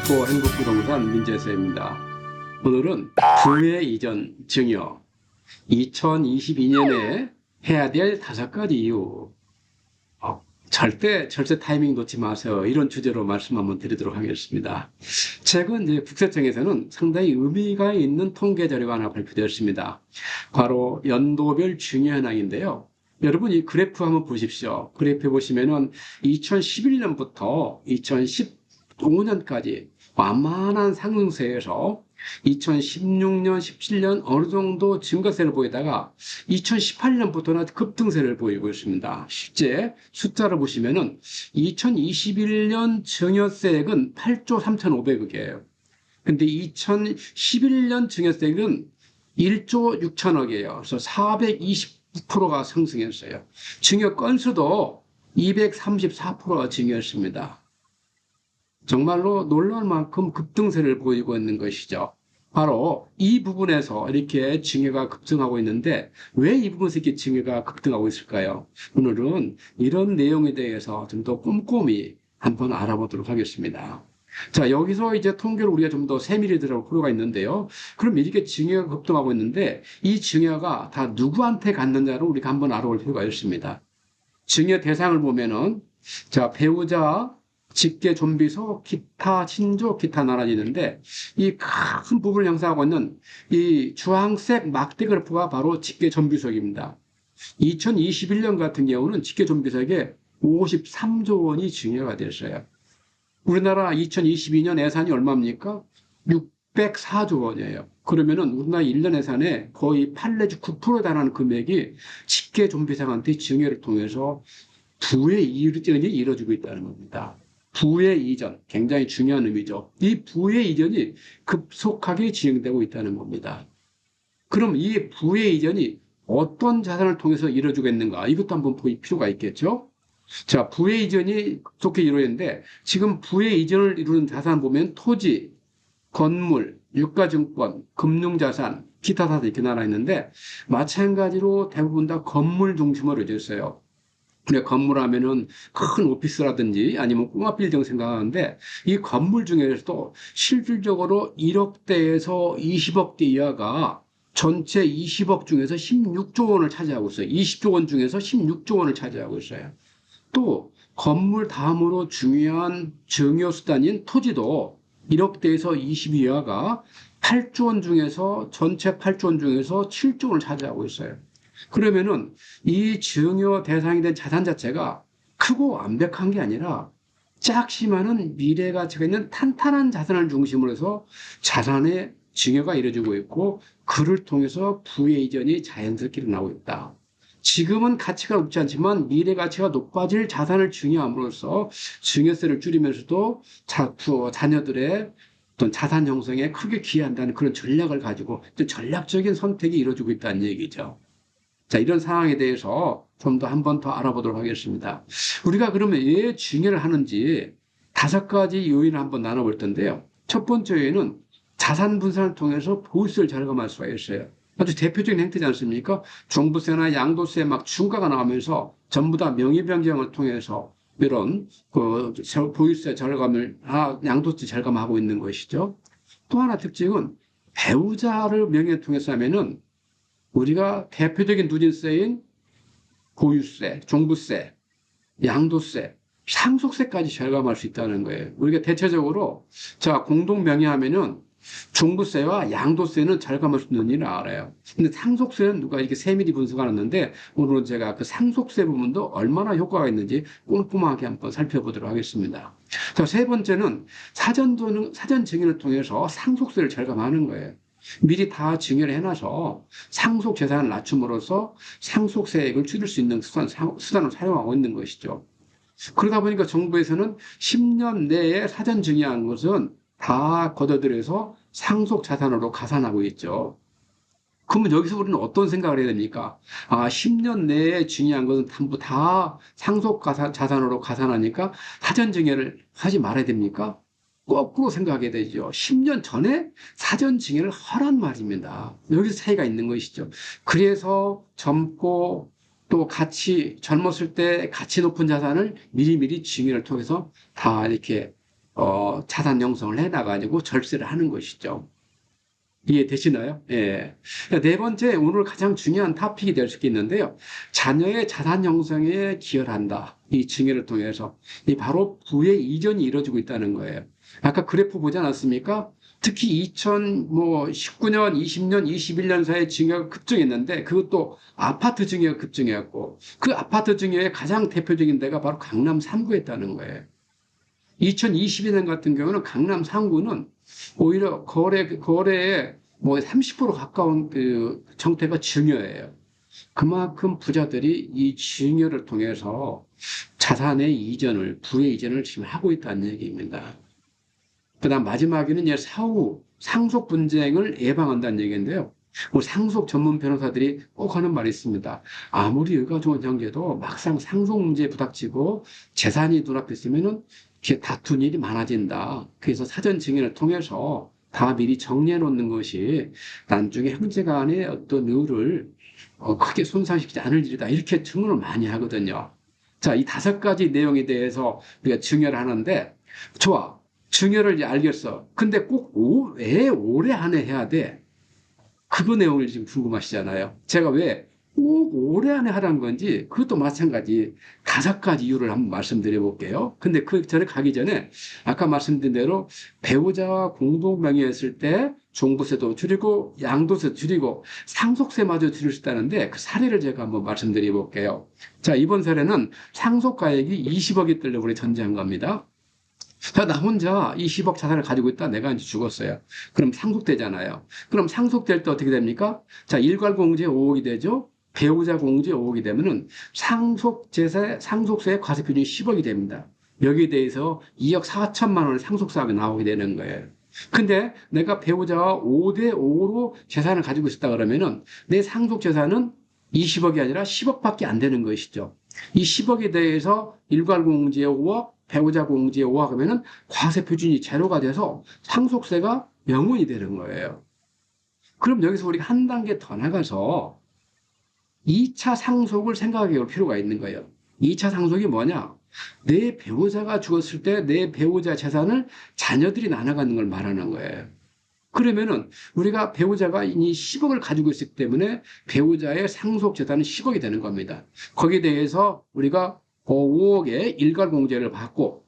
쉽고 행복부동산 민재수입니다. 오늘은 부의 이전 증여 2022년에 해야 될 5가지 이유. 절대 타이밍 놓지 마세요. 이런 주제로 말씀 한번 드리도록 하겠습니다. 최근 이제 국세청에서는 상당히 의미가 있는 통계 자료가 하나 발표되었습니다. 바로 연도별 증여 현황인데요. 여러분 이 그래프 한번 보십시오. 그래프 보시면은 2011년부터 2015년까지 완만한 상승세에서 2016년, 17년 어느 정도 증가세를 보이다가 2018년부터는 급등세를 보이고 있습니다. 실제 숫자를 보시면은 2021년 증여세액은 8조 3,500억이에요. 근데 2011년 증여세액은 1조 6천억이에요. 그래서 429%가 상승했어요. 증여 건수도 234%가 증여했습니다. 정말로 놀랄 만큼 급등세를 보이고 있는 것이죠. 바로 이 부분에서 이렇게 증여가 급등하고 있는데 왜 이 부분에서 이렇게 증여가 급등하고 있을까요? 오늘은 이런 내용에 대해서 좀 더 꼼꼼히 한번 알아보도록 하겠습니다. 자, 여기서 이제 통계를 우리가 좀 더 세밀히 들어볼 필요가 있는데요. 그럼 이렇게 증여가 급등하고 있는데 이 증여가 다 누구한테 갔느냐를 우리가 한번 알아볼 필요가 있습니다. 증여 대상을 보면은 자, 배우자, 직계 존비속, 기타 친족, 기타 나눠지는데 이 큰 부분을 형성하고 있는 이 주황색 막대 그래프가 바로 직계 존비속입니다. 2021년 같은 경우는 직계 존비속에 53조 원이 증여가 됐어요. 우리나라 2022년 예산이 얼마입니까? 604조 원이에요. 그러면은 우리나라 1년 예산의 거의 8 내지 9%에 달하는 금액이 직계 존비속한테 증여를 통해서 부의 이전이 이루어지고 있다는 겁니다. 부의 이전, 굉장히 중요한 의미죠. 이 부의 이전이 급속하게 진행되고 있다는 겁니다. 그럼 이 부의 이전이 어떤 자산을 통해서 이루어지고 있는가? 이것도 한번 볼 필요가 있겠죠? 자, 부의 이전이 급속히 이루어지는데 지금 부의 이전을 이루는 자산 보면 토지, 건물, 유가증권, 금융자산, 기타 자산 이렇게 나눠 있는데 마찬가지로 대부분 다 건물 중심으로 되어 있어요. 우리가 건물 하면은 큰 오피스라든지 아니면 꼬마 빌딩 생각하는데 이 건물 중에서도 실질적으로 1억대에서 20억대 이하가 전체 20억 중에서 16조 원을 차지하고 있어요. 20조 원 중에서 16조 원을 차지하고 있어요. 또 건물 다음으로 중요한 증여 수단인 토지도 1억대에서 20 이하가 8조 원 중에서 전체 8조 원 중에서 7조 원을 차지하고 있어요. 그러면은 이 증여 대상이 된 자산 자체가 크고 완벽한 게 아니라 작지만은 미래 가치가 있는 탄탄한 자산을 중심으로 해서 자산의 증여가 이루어지고 있고 그를 통해서 부의 이전이 자연스럽게 일어나고 있다. 지금은 가치가 높지 않지만 미래 가치가 높아질 자산을 증여함으로써 증여세를 줄이면서도 자녀들의 어떤 자산 형성에 크게 기여한다는 그런 전략을 가지고 전략적인 선택이 이루어지고 있다는 얘기죠. 자, 이런 상황에 대해서 좀 더 한 번 더 알아보도록 하겠습니다. 우리가 그러면 왜 증여를 하는지 5가지 요인을 한번 나눠볼 텐데요. 첫 번째 요인은 자산 분산을 통해서 보유세를 절감할 수가 있어요. 아주 대표적인 행태지 않습니까? 종부세나 양도세 막 중과가 나오면서 전부 다 명의 변경을 통해서 이런 보유세 절감을 양도세 절감하고 있는 것이죠. 또 하나 특징은 배우자를 명예를 통해서 하면은 우리가 대표적인 누진세인 보유세, 종부세, 양도세, 상속세까지 절감할 수 있다는 거예요. 우리가 대체적으로 자 공동 명의하면은 종부세와 양도세는 절감할 수 있는 일을 알아요. 근데 상속세는 누가 이렇게 세밀히 분석하는데 오늘은 제가 그 상속세 부분도 얼마나 효과가 있는지 꼼꼼하게 한번 살펴보도록 하겠습니다. 자, 세 번째는 사전 증여를 통해서 상속세를 절감하는 거예요. 미리 다 증여를 해놔서 상속 재산을 낮춤으로써 상속세액을 줄일 수 있는 수단을 사용하고 있는 것이죠. 그러다 보니까 정부에서는 10년 내에 사전 증여한 것은 다 걷어들여서 상속 자산으로 가산하고 있죠. 그러면 여기서 우리는 어떤 생각을 해야 됩니까? 10년 내에 증여한 것은 전부 다 상속 자산으로 가산하니까 사전 증여를 하지 말아야 됩니까? 거꾸로 생각하게 되죠. 10년 전에 사전 증여를 하란 말입니다. 여기서 차이가 있는 것이죠. 그래서 젊고 또 젊었을 때 가치 높은 자산을 미리미리 증여를 통해서 다 이렇게 자산 형성을 해나가지고 절세를 하는 것이죠. 이해되시나요? 예. 네 번째, 오늘 가장 중요한 토픽이 될 수 있겠는데요. 자녀의 자산 형성에 기여를 한다. 이 증여를 통해서. 이 바로 부의 이전이 이루어지고 있다는 거예요. 아까 그래프 보지 않았습니까? 특히 2019년, 20년, 21년 사이에 증여가 급증했는데 그것도 아파트 증여가 급증했고 그 아파트 증여의 가장 대표적인 데가 바로 강남 3구였다는 거예요. 2022년 같은 경우는 강남 3구는 오히려 거래의 뭐 30% 가까운 그 정태가 증여예요. 그만큼 부자들이 이 증여를 통해서 자산의 이전을, 부의 이전을 지금 하고 있다는 얘기입니다. 그다음 마지막에는 이제 사후 상속 분쟁을 예방한다는 얘기인데요. 뭐 상속 전문 변호사들이 꼭 하는 말이 있습니다. 아무리 의가 좋은 형제도 막상 상속 문제에 부닥치고 재산이 눈앞에 있으면은 이렇게 다툰 일이 많아진다. 그래서 사전 증인을 통해서 다 미리 정리해 놓는 것이 나중에 형제 간의 어떤 의를 크게 손상시키지 않을 일이다. 이렇게 증언을 많이 하거든요. 자, 이 5가지 내용에 대해서 우리가 증언을 하는데, 좋아. 증여를 이제 알겠어. 근데 꼭 왜 올해 안에 해야 돼? 그거 내용을 지금 궁금하시잖아요. 제가 왜 꼭 올해 안에 하라는 건지 그것도 마찬가지 5가지 이유를 한번 말씀드려 볼게요. 근데 그 전에 가기 전에 아까 말씀드린 대로 배우자와 공동 명의했을 때 종부세도 줄이고 양도세도 줄이고 상속세마저 줄일 수 있다는데 그 사례를 제가 한번 말씀드려 볼게요. 자, 이번 사례는 상속가액이 20억이 들려 우리 전제한 겁니다. 자, 나 혼자 이 10억 자산을 가지고 있다. 내가 이제 죽었어요. 그럼 상속되잖아요. 그럼 상속될 때 어떻게 됩니까? 자, 일괄 공제 5억이 되죠? 배우자 공제 5억이 되면은 상속세의 과세 표준이 10억이 됩니다. 여기에 대해서 2억 4천만 원의 상속세가 나오게 되는 거예요. 근데 내가 배우자와 5대 5로 재산을 가지고 있었다 그러면은 내 상속 재산은 20억이 아니라 10억밖에 안 되는 것이죠. 이 10억에 대해서 일괄 공제 5억, 배우자 공제 5억 하면은 과세 표준이 제로가 돼서 상속세가 0원이 되는 거예요. 그럼 여기서 우리가 한 단계 더 나가서 2차 상속을 생각해 볼 필요가 있는 거예요. 2차 상속이 뭐냐? 내 배우자가 죽었을 때 내 배우자 재산을 자녀들이 나눠가는 걸 말하는 거예요. 그러면은 우리가 배우자가 이미 10억을 가지고 있기 때문에 배우자의 상속 재산은 10억이 되는 겁니다. 거기에 대해서 우리가 5억의 일괄 공제를 받고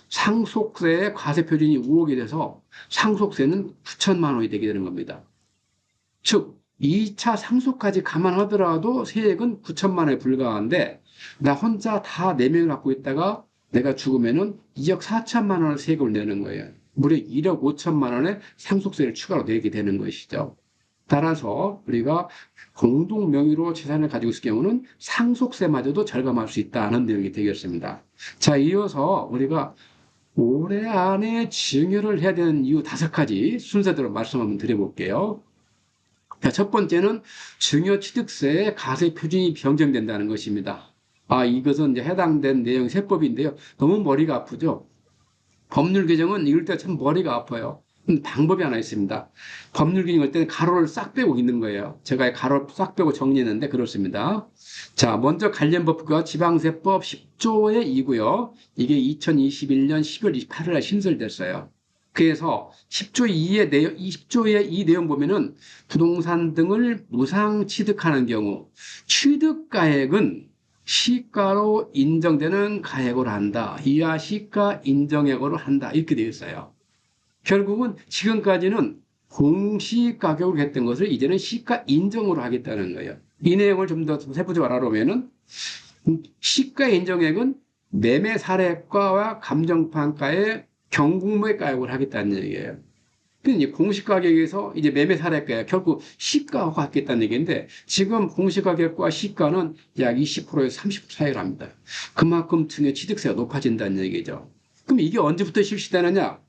상속세의 과세 표준이 5억이 돼서 상속세는 9천만 원이 되게 되는 겁니다. 즉 2차 상속까지 감안하더라도 세액은 9천만 원에 불과한데 나 혼자 다 4명을 갖고 있다가 내가 죽으면은 2억 4천만 원을 세금을 내는 거예요. 무려 1억 5천만 원의 상속세를 추가로 내게 되는 것이죠. 따라서 우리가 공동 명의로 재산을 가지고 있을 경우는 상속세마저도 절감할 수 있다는 내용이 되겠습니다. 자, 이어서 우리가 올해 안에 증여를 해야 되는 이유 5가지 순서대로 말씀 한번 드려볼게요. 자, 첫 번째는 증여취득세의 과세 표준이 변경된다는 것입니다. 이것은 이제 해당된 내용 세법인데요. 너무 머리가 아프죠? 법률 개정은 읽을 때 참 머리가 아파요. 방법이 하나 있습니다. 법률 개정할 때는 가로를 싹 빼고 있는 거예요. 제가 가로를 싹 빼고 정리했는데 그렇습니다. 자, 먼저 관련법과 지방세법 10조의 2고요. 이게 2021년 10월 28일 날 신설됐어요. 그래서 10조 2의 내용, 20조의 이 내용 보면은 부동산 등을 무상 취득하는 경우 취득가액은 시가로 인정되는 가액으로 한다. 이하 시가 인정액으로 한다. 이렇게 되어 있어요. 결국은 지금까지는 공시가격으로 했던 것을 이제는 시가 인정으로 하겠다는 거예요. 이 내용을 좀 더 세부적으로 알아보면은 시가 인정액은 매매 사례가와 감정판가의 경국매 가격을 하겠다는 얘기예요. 이제 공시가격에서 이제 매매 사례가에 결국 시가가 같겠다는 얘기인데 지금 공시가격과 시가는 약 20%에서 30% 차이를 합니다. 그만큼 등의 취득세가 높아진다는 얘기죠. 그럼 이게 언제부터 실시되느냐?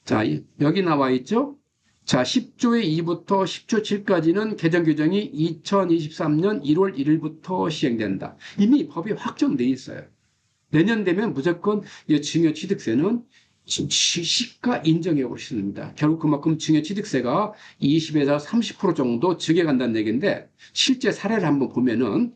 자, 여기 나와 있죠? 자, 10조의 2부터 10조 7까지는 개정 규정이 2023년 1월 1일부터 시행된다. 이미 법이 확정돼 있어요. 내년 되면 무조건 이 증여 취득세는 시가 인정액으로 시습니다. 결국 그만큼 증여 취득세가 20에서 30% 정도 증액 간다는 얘기인데 실제 사례를 한번 보면은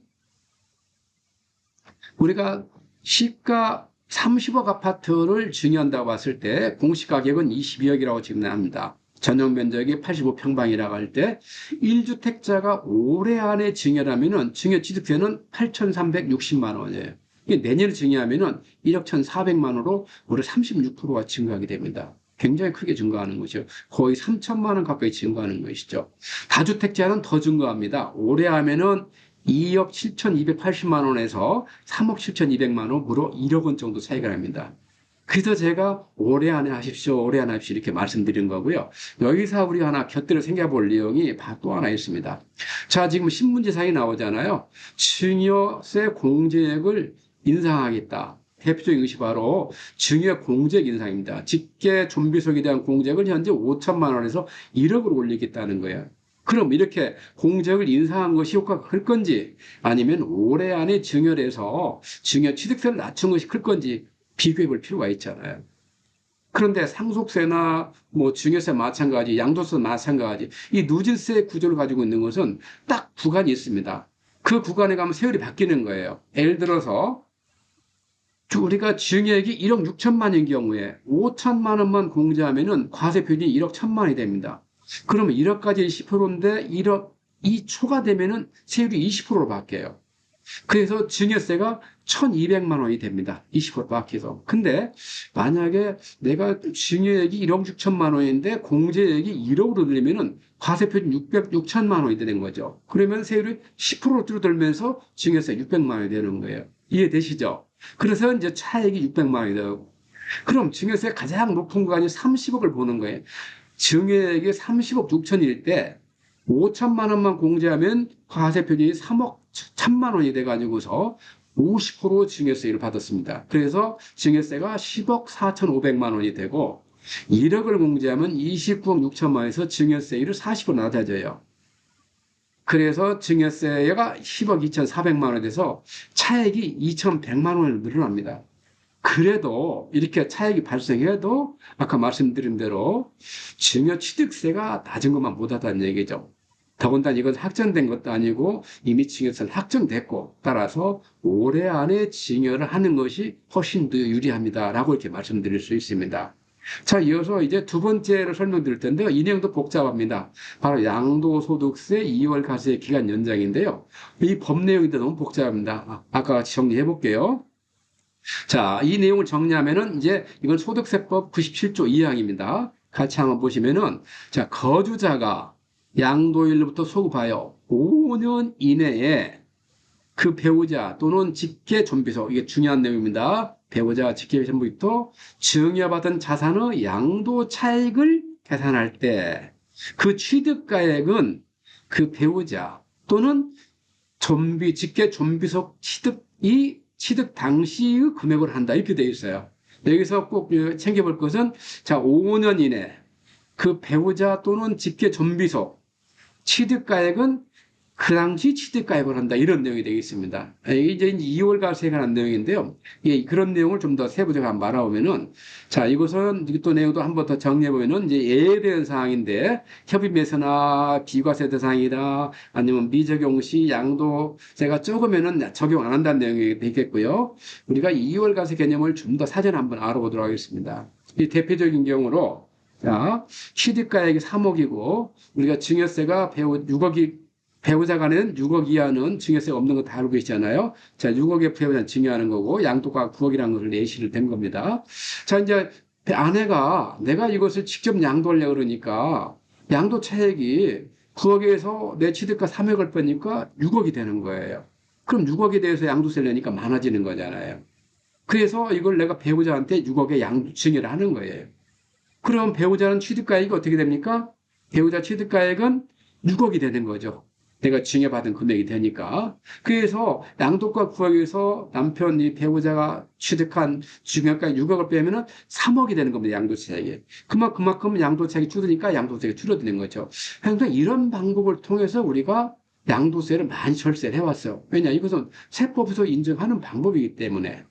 우리가 시가 30억 아파트를 증여한다고 봤을 때 공시가격은 22억이라고 지금 합니다. 전용 면적이 85평방이라고 할 때 1주택자가 올해 안에 증여하면은 증여 취득세는 8,360만 원이에요. 내년에 증여하면은 1억 1,400만 원으로 올해 36%가 증가하게 됩니다. 굉장히 크게 증가하는 거죠. 거의 3천만 원 가까이 증가하는 것이죠. 다주택자는 더 증가합니다. 올해 하면은 2억 7,280만 원에서 3억 7,200만 원, 무려 1억 원 정도 차이가 납니다. 그래서 제가 올해 안에 하십시오, 올해 안에 하십시오 이렇게 말씀드린 거고요. 여기서 우리 하나 곁들여 생각해볼 내용이 또 하나 있습니다. 자, 지금 신문지상이 나오잖아요. 증여세 공제액을 인상하겠다. 대표적인 것이 바로 증여 공제액 인상입니다. 직계 좀비속에 대한 공제액을 현재 5천만 원에서 1억으로 올리겠다는 거예요. 그럼 이렇게 공제액을 인상한 것이 효과가 클 건지 아니면 올해 안에 증여를 해서 증여 취득세를 낮춘 것이 클 건지 비교해 볼 필요가 있잖아요. 그런데 상속세나 뭐 증여세 마찬가지, 양도세 마찬가지, 이 누진세 구조를 가지고 있는 것은 딱 구간이 있습니다. 그 구간에 가면 세율이 바뀌는 거예요. 예를 들어서 우리가 증여액이 1억 6천만인 경우에 5천만 원만 공제하면은 과세 표준이 1억 1천만 원이 됩니다. 그러면 1억까지 20%인데 1억 2초가 되면은 세율이 20%로 바뀌어요. 그래서 증여세가 1,200만 원이 됩니다. 20% 바뀌어서. 근데 만약에 내가 증여액이 1억 6천만 원인데 공제액이 1억으로 늘리면은 과세표준 6천만 원이 되는 거죠. 그러면 세율이 10%로 줄어들면서 증여세 600만 원이 되는 거예요. 이해되시죠? 그래서 이제 차액이 600만 원이 되고. 그럼 증여세 가장 높은 구간이 30억을 보는 거예요. 증여액이 30억 6천일 때 5천만 원만 공제하면 과세 표준이 3억 1천만 원이 돼가지고서 50% 증여세를 받았습니다. 그래서 증여세가 10억 4,500만 원이 되고 1억을 공제하면 29억 6천만 원에서 증여세율이 40% 낮아져요. 그래서 증여세가 10억 2,400만 원이 돼서 차액이 2,100만 원으로 늘어납니다. 그래도 이렇게 차익이 발생해도 아까 말씀드린 대로 증여 취득세가 낮은 것만 못하다는 얘기죠. 더군다나 이건 확정된 것도 아니고 이미 증여세는 확정됐고 따라서 올해 안에 증여를 하는 것이 훨씬 더 유리합니다라고 이렇게 말씀드릴 수 있습니다. 자, 이어서 이제 두 번째를 설명드릴 텐데요. 이 내용도 복잡합니다. 바로 양도소득세 2월 과세 기간 연장인데요. 이 법 내용이 너무 복잡합니다. 아까 같이 정리해 볼게요. 자, 이 내용을 정리하면은 이제 이건 소득세법 97조 2항입니다. 같이 한번 보시면은 자, 거주자가 양도일로부터 소급하여 5년 이내에 그 배우자 또는 직계 존비속 이게 중요한 내용입니다. 배우자 직계 존비속부터 증여받은 자산의 양도 차익을 계산할 때 그 취득가액은 그 배우자 또는 직계 존비속 취득 당시의 금액을 한다. 이렇게 되어 있어요. 여기서 꼭 챙겨볼 것은, 자, 5년 이내 그 배우자 또는 직계 존비속 취득가액은 그 당시 취득가액을 한다. 이런 내용이 되겠습니다. 이제 2월 과세에 관한 내용인데요. 예, 그런 내용을 좀 더 세부적으로 한번 말아보면은, 자, 이것은 또 내용도 한번 더 정리해보면은, 이제 예에 대한 사항인데, 협의매수나 비과세 대상이다, 아니면 미적용 시 양도세가 적으면은 적용 안 한다는 내용이 되겠고요. 우리가 2월 과세 개념을 좀 더 사전에 한번 알아보도록 하겠습니다. 이 대표적인 경우로, 자, 취득가액이 3억이고, 우리가 증여세가 배우 6억이 배우자 간에는 6억 이하는 증여세가 없는 거 다 알고 계시잖아요. 자, 6억의 배우자는 증여하는 거고, 양도가 9억이라는 것을 내시를 된 겁니다. 자, 이제 아내가 내가 이것을 직접 양도하려고 그러니까, 양도 차액이 9억에서 내 취득가 3억을 빼니까 6억이 되는 거예요. 그럼 6억에 대해서 양도세를 내니까 많아지는 거잖아요. 그래서 이걸 내가 배우자한테 6억의 양도 증여를 하는 거예요. 그럼 배우자는 취득가액이 어떻게 됩니까? 배우자 취득가액은 6억이 되는 거죠. 내가 증여받은 금액이 되니까. 그래서 양도가 9억에서 남편이 배우자가 취득한 증여가 6억을 빼면은 3억이 되는 겁니다. 양도세액이. 그만큼 양도세액이 줄으니까 양도세액이 줄어드는 거죠. 그래서 이런 방법을 통해서 우리가 양도세를 많이 절세를 해왔어요. 왜냐? 이것은 세법에서 인정하는 방법이기 때문에.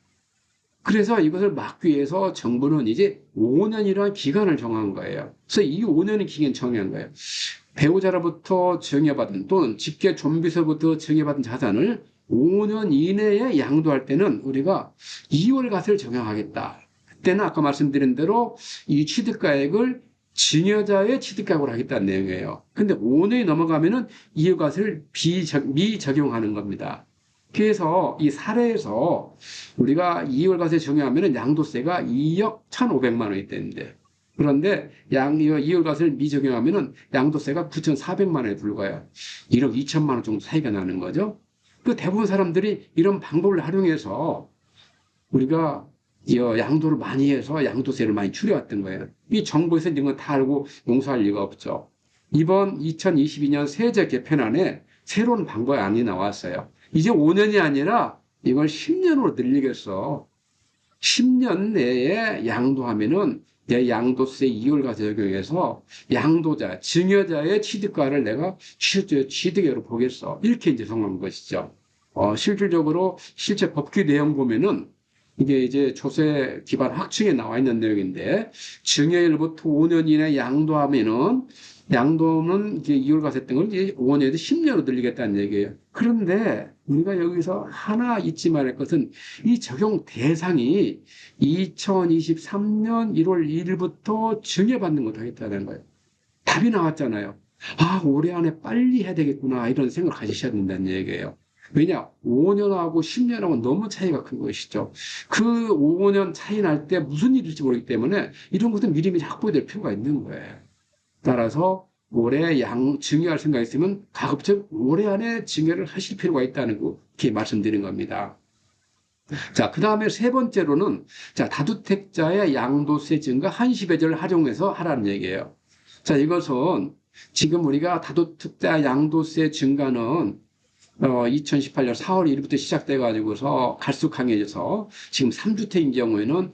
그래서 이것을 막기 위해서 정부는 이제 5년이라는 기간을 정한 거예요. 그래서 이 5년의 기간 정한 거예요. 배우자로부터 증여받은 또는 직계 존비서부터 증여받은 자산을 5년 이내에 양도할 때는 우리가 2월갓을 적용하겠다. 그때는 아까 말씀드린 대로 이 취득가액을 증여자의 취득가액으로 하겠다는 내용이에요. 근데 5년이 넘어가면은 2월갓을 미적용하는 겁니다. 그래서 이 사례에서 우리가 2월갓에 적용하면은 양도세가 2억 1,500만 원이 되는데, 그런데 2월갓을 미적용하면은 양도세가 9,400만 원에 불과해요. 1억 2천만 원 정도 차이가 나는 거죠. 그 대부분 사람들이 이런 방법을 활용해서 우리가 양도를 많이 해서 양도세를 많이 줄여왔던 거예요. 이 정부에서 이런 거 다 알고 용서할 리가 없죠. 이번 2022년 세제 개편안에 새로운 방법안이 나왔어요. 이제 5년이 아니라 이걸 10년으로 늘리겠어. 10년 내에 양도하면은 내 양도세 2월과 적용해서 양도자, 증여자의 취득가를 내가 취득으로 보겠어. 이렇게 이제 정한 것이죠. 실질적으로 실제 법규 내용 보면은 이게 이제 조세 기반 확충에 나와 있는 내용인데, 증여일부터 5년 이내 양도하면은 양도는 이제 2월 가세했던 걸 이제 5년에서 10년으로 늘리겠다는 얘기예요. 그런데 우리가 여기서 하나 잊지 말할 것은 이 적용 대상이 2023년 1월 1일부터 증여받는 것을 하겠다는 거예요. 답이 나왔잖아요. 아, 올해 안에 빨리 해야 되겠구나, 이런 생각을 가지셔야 된다는 얘기예요. 왜냐? 5년하고 10년하고 너무 차이가 큰 것이죠. 그 5년 차이 날 때 무슨 일이 있을지 모르기 때문에 이런 것은 미리미리 확보될 필요가 있는 거예요. 따라서 올해 증여할 생각이 있으면 가급적 올해 안에 증여를 하실 필요가 있다는 거, 이렇게 말씀드린 겁니다. 자, 그 다음에 세 번째로는, 자, 다주택자의 양도세 증가 한시배제를 활용해서 하라는 얘기예요. 자, 이것은 지금 우리가 다주택자 양도세 증가는 2018년 4월 1일부터 시작돼 가지고서 갈수록 강해져서 지금 3주택인 경우에는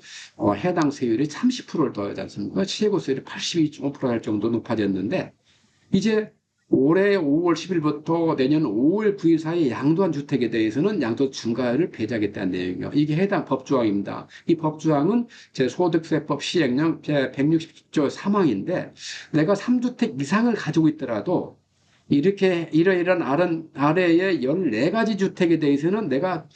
해당 세율이 30%를 더하지 않습니까? 최고세율이 82.5%할 정도 높아졌는데, 이제 올해 5월 10일부터 내년 5월 9일 사이에 양도한 주택에 대해서는 양도 중과를 배제하겠다는 내용이요. 이게 해당 법조항입니다. 이 법조항은 제 소득세법 시행령 제 160조 3항인데, 내가 3주택 이상을 가지고 있더라도 이렇게 이러이러한 아래의 14가지 주택에 대해서는 내가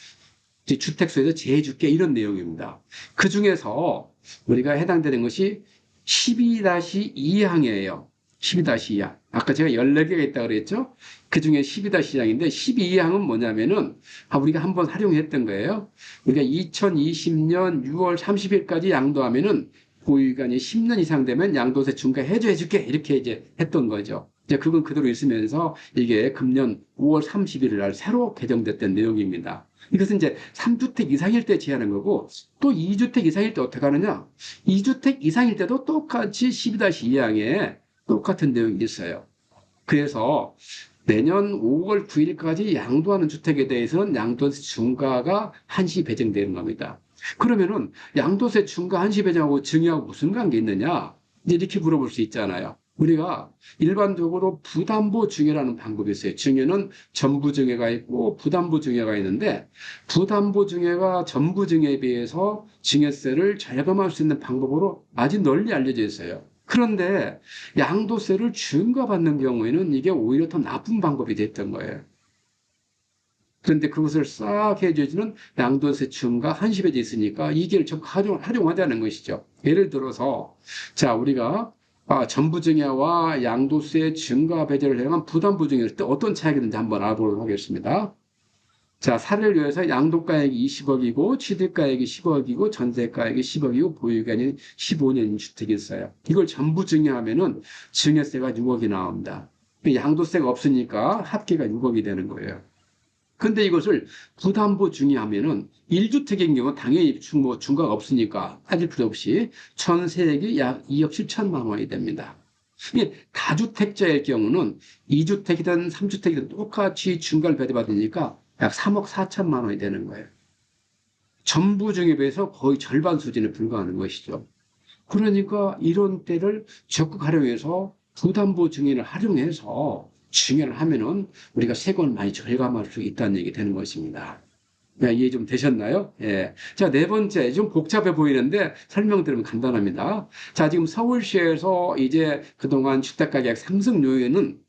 주택수에서 제해줄게, 이런 내용입니다. 그 중에서 우리가 해당되는 것이 12-2항이에요. 12-2항. 아까 제가 14개가 있다고 그랬죠? 그 중에 12-2항인데, 12항은 뭐냐면은, 우리가 한번 활용했던 거예요. 우리가 2020년 6월 30일까지 양도하면은 보유기간이 10년 이상 되면 양도세 중과 해줘줄게, 이렇게 이제 했던 거죠. 이제 그건 그대로 있으면서 이게 금년 5월 31일 날 새로 개정됐던 내용입니다. 이것은 이제 3주택 이상일 때 제한한 거고, 또 2주택 이상일 때 어떻게 하느냐? 2주택 이상일 때도 똑같이 12-2항에 똑같은 내용이 있어요. 그래서 내년 5월 9일까지 양도하는 주택에 대해서는 양도세 중과가 한시 배정되는 겁니다. 그러면은 양도세 중과 한시 배정하고 증여하고 무슨 관계 있느냐? 이렇게 물어볼 수 있잖아요. 우리가 일반적으로 부담보 증여라는 방법이 있어요. 증여는 전부 증여가 있고 부담보 증여가 있는데, 부담보 증여가 전부 증여에 비해서 증여세를 절감할 수 있는 방법으로 아주 널리 알려져 있어요. 그런데 양도세를 중과받는 경우에는 이게 오히려 더 나쁜 방법이 됐던 거예요. 그런데 그것을 싹 해주지는 양도세 중과 한시배제 있으니까 이 길을 좀 활용하자는 것이죠. 예를 들어서, 자, 우리가 전부증여와 양도세 증가 배제를 해야만 부담부 증여일 때 어떤 차이가 있는지 한번 알아보도록 하겠습니다. 자, 사례를 위해서 양도가액이 20억이고 취득가액이 10억이고 전세가액이 10억이고 보유기간이 15년인 주택이 있어요. 이걸 전부 증여하면은 증여세가 6억이 나옵니다. 양도세가 없으니까 합계가 6억이 되는 거예요. 근데 이것을 부담보 증여하면은 1주택인 경우 당연히 중과가 없으니까 따질 필요 없이 전세액이 약 2억 7천만 원이 됩니다. 다주택자일 경우는 2주택이든 3주택이든 똑같이 중과를 배제받으니까 약 3억 4천만 원이 되는 거예요. 전부 증여에 비해서 거의 절반 수준에 불과하는 것이죠. 그러니까 이런 때를 적극 활용해서 부담보 증여를 활용해서 증여를 하면은 우리가 세금을 많이 절감할 수 있다는 얘기 되는 것입니다. 이해 좀 되셨나요? 예. 자, 네 번째, 좀 복잡해 보이는데 설명드리면 간단합니다. 자, 지금 서울시에서 이제 그동안 주택가격 상승 요인은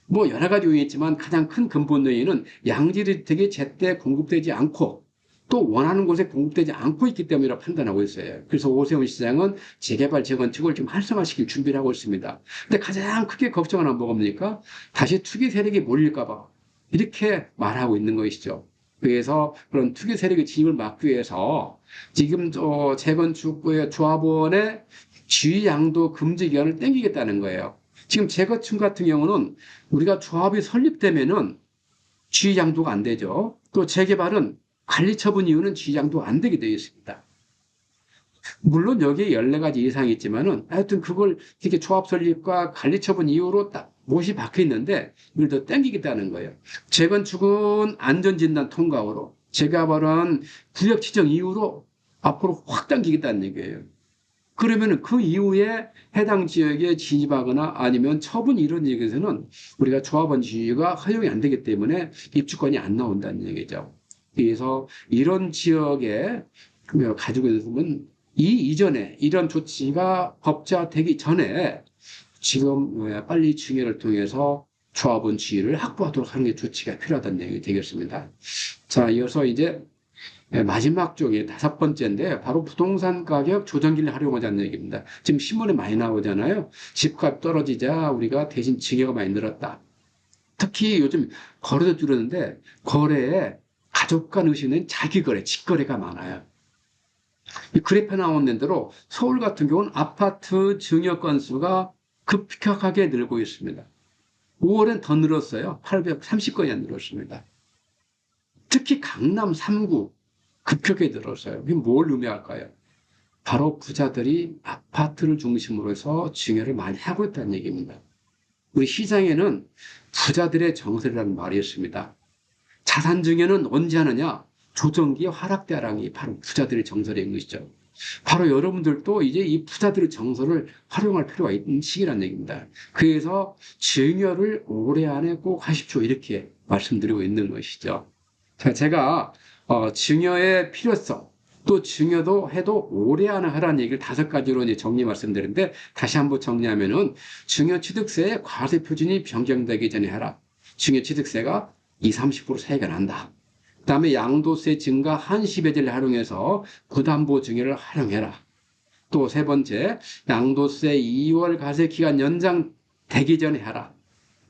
뭐 여러 가지 요인이 있지만 가장 큰 근본 요인은 양질주택이 제때 공급되지 않고 또 원하는 곳에 공급되지 않고 있기 때문이라고 판단하고 있어요. 그래서 오세훈 시장은 재개발, 재건축을 좀 활성화시킬 준비를 하고 있습니다. 근데 가장 크게 걱정하는 뭐가 뭡니까? 다시 투기 세력이 몰릴까 봐 이렇게 말하고 있는 것이죠. 그래서 그런 투기 세력의 진입을 막기 위해서 지금 재건축 조합원의 지위 양도 금지 기간을 땡기겠다는 거예요. 지금 재건축 같은 경우는 우리가 조합이 설립되면은 지위 양도가 안 되죠. 또 재개발은 관리 처분 이유는 지위 양도가 안 되게 되어 있습니다. 물론 여기에 14가지 이상이 있지만은 하여튼 그걸 이렇게 조합 설립과 관리 처분 이유로 딱 못이 박혀 있는데 이걸 더 땡기겠다는 거예요. 재건축은 안전진단 통과로, 재개발은 구역 지정 이유로 앞으로 확 당기겠다는 얘기예요. 그러면 그 이후에 해당 지역에 진입하거나 아니면 처분 이런 얘기에서는 우리가 조합원 지위가 허용이 안 되기 때문에 입주권이 안 나온다는 얘기죠. 그래서 이런 지역에 가지고 있으면 이전에 이런 조치가 법제화되기 전에 지금 빨리 증여를 통해서 조합원 지위를 확보하도록 하는 게 조치가 필요하다는 얘기 되겠습니다. 자, 이어서 이제 마지막 쪽이 5번째인데 바로 부동산 가격 조정기를 활용하자는 얘기입니다. 지금 신문에 많이 나오잖아요. 집값 떨어지자 우리가 대신 증여가 많이 늘었다. 특히 요즘 거래도 줄었는데 거래에 가족 간 의식은 자기 거래, 직거래가 많아요. 이 그래프에 나오는 대로 서울 같은 경우는 아파트 증여 건수가 급격하게 늘고 있습니다. 5월엔 더 늘었어요. 830건이 늘었습니다. 특히 강남 3구 급격하게 늘었어요. 이게 뭘 의미할까요? 바로 부자들이 아파트를 중심으로 해서 증여를 많이 하고 있다는 얘기입니다. 우리 시장에는 부자들의 정설이라는 말이 있습니다. 자산 증여는 언제 하느냐? 조정기의 하락대랑이 바로 부자들의 정설인 것이죠. 바로 여러분들도 이제 이 부자들의 정설을 활용할 필요가 있는 시기라는 얘기입니다. 그래서 증여를 올해 안에 꼭 하십시오. 이렇게 말씀드리고 있는 것이죠. 자, 제가 증여의 필요성, 또 증여도 해도 올해 안에 하라는 얘기를 5가지로 이제 정리 말씀드리는데 다시 한번 정리하면은 증여 취득세의 과세 표준이 변경되기 전에 하라. 증여 취득세가 20-30% 차이가 난다. 그 다음에 양도세 증가 한시 배제를 활용해서 부담보 증여를 활용해라. 또 3번째, 양도세 2월 과세 기간 연장되기 전에 하라.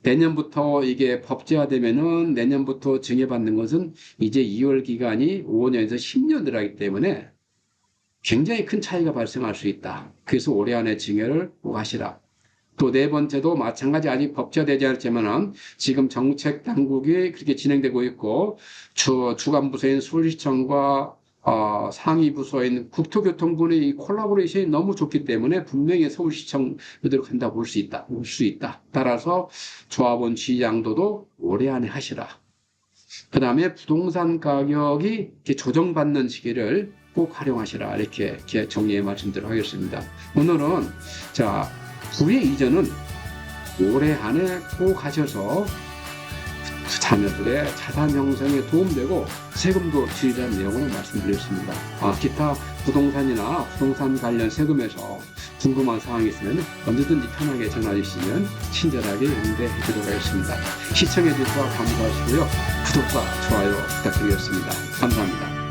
내년부터 이게 법제화되면은 내년부터 증여받는 것은 이제 2월 기간이 5년에서 10년을 하기 때문에 굉장히 큰 차이가 발생할 수 있다. 그래서 올해 안에 증여를 꼭 하시라. 또 4번째도 마찬가지 아직 법제화되지 않았지만 지금 정책 당국이 그렇게 진행되고 있고 주관부서인 서울시청과 상위 부서인 국토교통부의 이 콜라보레이션이 너무 좋기 때문에 분명히 서울시청 그대로 간다 볼 수 있다. 따라서 조합원 지위 양도도 올해 안에 하시라. 그 다음에 부동산 가격이 이렇게 조정받는 시기를 꼭 활용하시라. 이렇게 정리해 말씀드리도록 하겠습니다. 오늘은 자, 부의 이전은 올해 안에 꼭 하셔서 자녀들의 자산 형성에 도움되고 세금도 줄이라는 내용으로 말씀드렸습니다. 기타 부동산이나 부동산 관련 세금에서 궁금한 사항이 있으면 언제든지 편하게 전화 주시면 친절하게 응대해 드리도록 하겠습니다. 시청해 주셔서 감사하시고요. 구독과 좋아요 부탁드리겠습니다. 감사합니다.